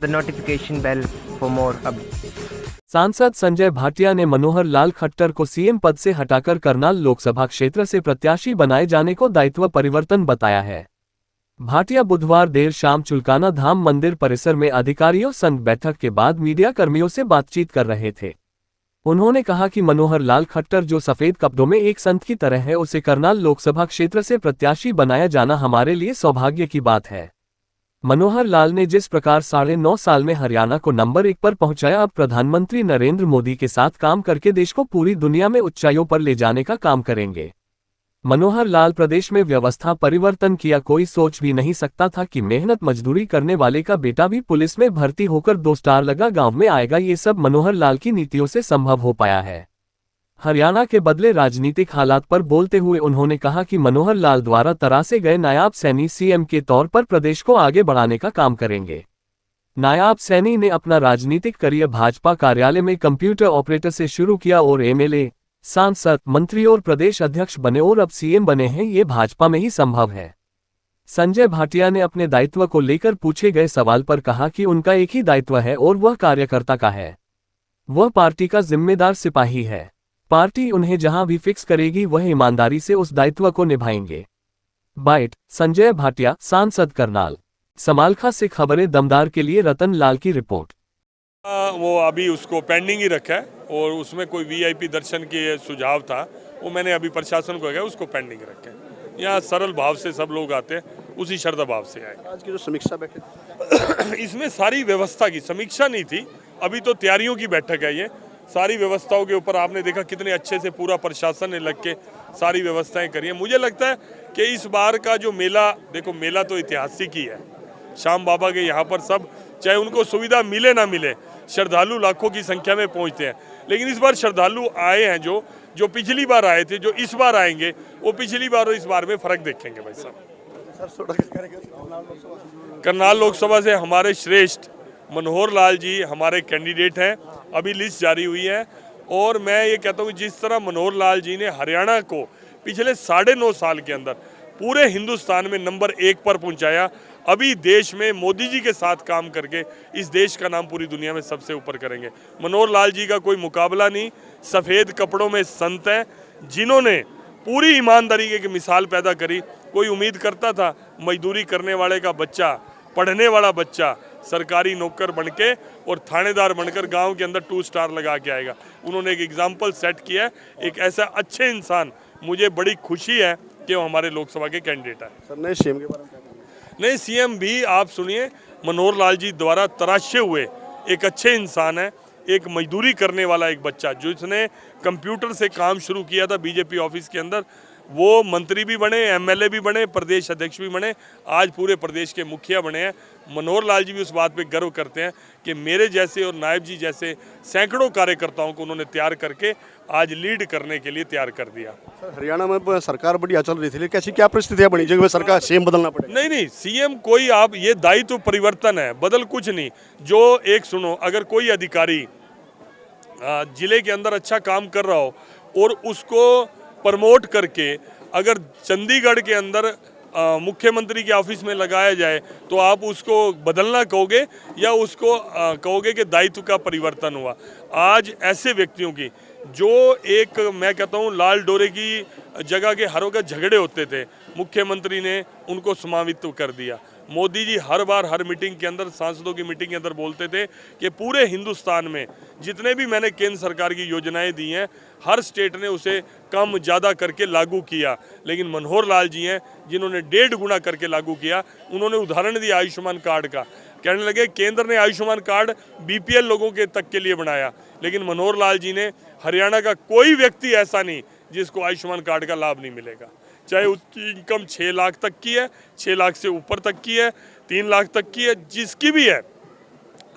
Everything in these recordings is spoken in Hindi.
the notification bell for more updates. सांसद संजय भाटिया ने मनोहर लाल खट्टर को सीएम पद से हटाकर करनाल लोकसभा क्षेत्र से प्रत्याशी बनाए जाने को दायित्व परिवर्तन बताया है। भाटिया बुधवार देर शाम चुलकाना धाम मंदिर परिसर में अधिकारियों संग बैठक के बाद मीडिया कर्मियों से बातचीत कर रहे थे। उन्होंने कहा कि मनोहर लाल खट्टर जो सफेद कपड़ों में एक संत की तरह है, उसे करनाल लोकसभा क्षेत्र से प्रत्याशी बनाया जाना हमारे लिए सौभाग्य की बात है। मनोहर लाल ने जिस प्रकार 9.5 साल में हरियाणा को नंबर 1 पर पहुंचाया, अब प्रधानमंत्री नरेंद्र मोदी के साथ काम करके देश को पूरी दुनिया में ऊंचाइयों पर ले जाने का काम करेंगे। मनोहर लाल प्रदेश में व्यवस्था परिवर्तन किया, कोई सोच भी नहीं सकता था कि मेहनत मजदूरी करने वाले का बेटा भी पुलिस में भर्ती होकर 2 स्टार लगा गांव में आएगा। ये सब मनोहर लाल की नीतियों से संभव हो पाया है। हरियाणा के बदले राजनीतिक हालात पर बोलते हुए उन्होंने कहा कि मनोहर लाल द्वारा तरासे गए नायब सैनी सीएम के तौर पर प्रदेश को आगे बढ़ाने का काम करेंगे। नायब सैनी ने अपना राजनीतिक करियर भाजपा कार्यालय में कंप्यूटर ऑपरेटर से शुरू किया और एमएलए, सांसद, मंत्री और प्रदेश अध्यक्ष बने और अब सीएम बने हैं। ये भाजपा में ही संभव है। संजय भाटिया ने अपने दायित्व को लेकर पूछे गए सवाल पर कहा कि उनका एक ही दायित्व है और वह कार्यकर्ता का है। वह पार्टी का जिम्मेदार सिपाही है। पार्टी उन्हें जहां भी फिक्स करेगी वह ईमानदारी से उस दायित्व को निभाएंगे। बाइट संजय भाटिया, सांसद करनाल। समालखा से खबरें दमदार के लिए रतन लाल की रिपोर्ट। वो अभी उसको पेंडिंग ही रखा है और उसमें कोई वीआईपी दर्शन के सुझाव था, वो मैंने अभी प्रशासन को कहा उसको पेंडिंग रखा है। यहाँ सरल भाव से सब लोग आते हैं, उसी श्रद्धा भाव से आए। आज की जो समीक्षा बैठक इसमें सारी व्यवस्था की समीक्षा नहीं थी, अभी तो तैयारियों की बैठक है। ये सारी व्यवस्थाओं के ऊपर आपने देखा कितने अच्छे से पूरा प्रशासन ने लग के सारी व्यवस्थाएं करी है। मुझे लगता है कि इस बार का जो मेला, देखो मेला तो ऐतिहासिक ही है। श्याम बाबा के यहाँ पर सब, चाहे उनको सुविधा मिले ना मिले, श्रद्धालु लाखों की संख्या में पहुँचते हैं। लेकिन इस बार श्रद्धालु आए हैं जो पिछली बार आए थे, जो इस बार आएंगे, वो पिछली बार और इस बार में फर्क देखेंगे भाई साहब। करनाल लोकसभा से हमारे श्रेष्ठ मनोहर लाल जी हमारे कैंडिडेट हैं। अभी लिस्ट जारी हुई है और मैं ये कहता हूँ जिस तरह मनोहर लाल जी ने हरियाणा को पिछले 9.5 साल के अंदर पूरे हिंदुस्तान में नंबर 1 पर पहुंचाया, अभी देश में मोदी जी के साथ काम करके इस देश का नाम पूरी दुनिया में सबसे ऊपर करेंगे। मनोहर लाल जी का कोई मुकाबला नहीं। सफ़ेद कपड़ों में संत हैं जिन्होंने पूरी ईमानदारी की मिसाल पैदा करी। कोई उम्मीद करता था मजदूरी करने वाले का बच्चा, पढ़ने वाला बच्चा सरकारी नौकर बनके और थानेदार बनकर गांव के अंदर 2 स्टार लगा के आएगा। उन्होंने एक एग्जाम्पल सेट किया है। एक ऐसा अच्छे इंसान, मुझे बड़ी खुशी है कि वो हमारे लोकसभा के कैंडिडेट है। सर नए सीएम के बारे में नए सीएम भी आप सुनिए, मनोहर लाल जी द्वारा तराशे हुए एक अच्छे इंसान है। एक मजदूरी करने वाला एक बच्चा जिसने कंप्यूटर से काम शुरू किया था बीजेपी ऑफिस के अंदर, वो मंत्री भी बने, एमएलए भी बने, प्रदेश अध्यक्ष भी बने, आज पूरे प्रदेश के मुखिया बने हैं। मनोहर लाल जी भी उस बात पे गर्व करते हैं कि मेरे जैसे और नायब जी जैसे सैकड़ों कार्यकर्ताओं को उन्होंने तैयार करके आज लीड करने के लिए तैयार कर दिया। सर हरियाणा में सरकार बढ़िया चल रही थी, लेकिन कैसी क्या परिस्थितियां बनी जगह सरकार सीएम बदलना पड़े? नहीं, सीएम कोई, आप ये दायित्व परिवर्तन है, बदल कुछ नहीं। जो एक सुनो, अगर कोई अधिकारी जिले के अंदर अच्छा काम कर रहा हो और उसको प्रमोट करके अगर चंडीगढ़ के अंदर मुख्यमंत्री के ऑफिस में लगाया जाए तो आप उसको बदलना कहोगे या उसको कहोगे कि दायित्व का परिवर्तन हुआ? आज ऐसे व्यक्तियों की जो एक, मैं कहता हूँ, लाल डोरे की जगह के हरों के झगड़े होते थे, मुख्यमंत्री ने उनको समावित कर दिया। मोदी जी हर बार हर मीटिंग के अंदर, सांसदों की मीटिंग के अंदर बोलते थे कि पूरे हिंदुस्तान में जितने भी मैंने केंद्र सरकार की योजनाएं दी हैं, हर स्टेट ने उसे कम ज़्यादा करके लागू किया। लेकिन मनोहर लाल जी हैं जिन्होंने 1.5 गुना करके लागू किया। उन्होंने उदाहरण दिया आयुष्मान कार्ड का, कहने लगे केंद्र ने आयुष्मान कार्ड बीपीएल लोगों के तक के लिए बनाया, लेकिन मनोहर लाल जी ने हरियाणा का कोई व्यक्ति ऐसा नहीं जिसको आयुष्मान कार्ड का लाभ नहीं मिलेगा। चाहे उसकी इनकम 6 लाख तक की है, 6 लाख से ऊपर तक की है, 3 लाख तक की है, जिसकी भी है,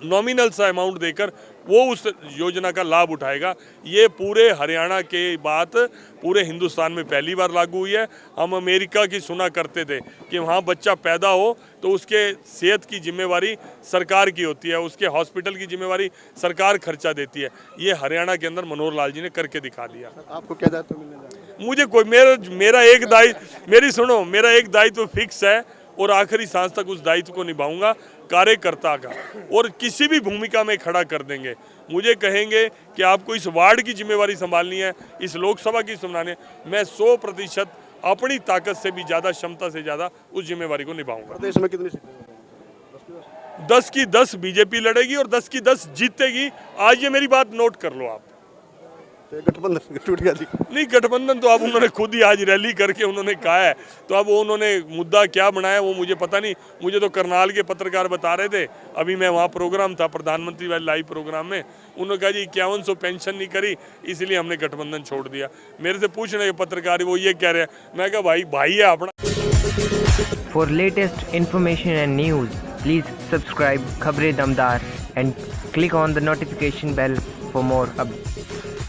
नॉमिनल सा अमाउंट देकर वो उस योजना का लाभ उठाएगा। ये पूरे हरियाणा के बात पूरे हिंदुस्तान में पहली बार लागू हुई है। हम अमेरिका की सुना करते थे कि वहाँ बच्चा पैदा हो तो उसके सेहत की जिम्मेवारी सरकार की होती है, उसके हॉस्पिटल की जिम्मेवारी सरकार खर्चा देती है। ये हरियाणा के अंदर मनोहर लाल जी ने करके दिखा दिया। आपको क्या दायित्व मिलने जा रहा है? मुझे कोई, मेरा एक दायित्व, मेरा एक दायित्व फिक्स है और आखिरी सांस तक उस दायित्व को निभाऊंगा। कार्यकर्ता का और किसी भी भूमिका में खड़ा कर देंगे। मुझे कहेंगे कि आपको इस वार्ड की जिम्मेवारी संभालनी है, इस लोकसभा की संभालनी है, मैं 100% अपनी ताकत से भी ज़्यादा, क्षमता से ज़्यादा उस जिम्मेवारी को निभाऊंगा। प्रदेश में कितनी सीटें? 10 की 10 बीजेपी लड़ेगी और 10 की 10 जीतेगी। आज ये मेरी बात नोट कर लो आप। तो ये गठबंधन टूट गया जी। नहीं, गठबंधन तो अब उन्होंने खुद ही आज रैली करके उन्होंने कहा है, तो अब वो उन्होंने मुद्दा क्या बनाया वो मुझे पता नहीं। मुझे तो करनाल के पत्रकार बता रहे थे, अभी मैं वहाँ प्रोग्राम था प्रधानमंत्री वाले लाइव प्रोग्राम में, उन्होंने कहा जी 5100 पेंशन नहीं करी इसलिए हमने गठबंधन छोड़ दिया। मेरे से पूछने के पत्रकार वो ये कह रहे हैं, मैं कहा भाई है अपना। For latest information and news, please subscribe Khabre Damdar and click on the notification bell for more updates.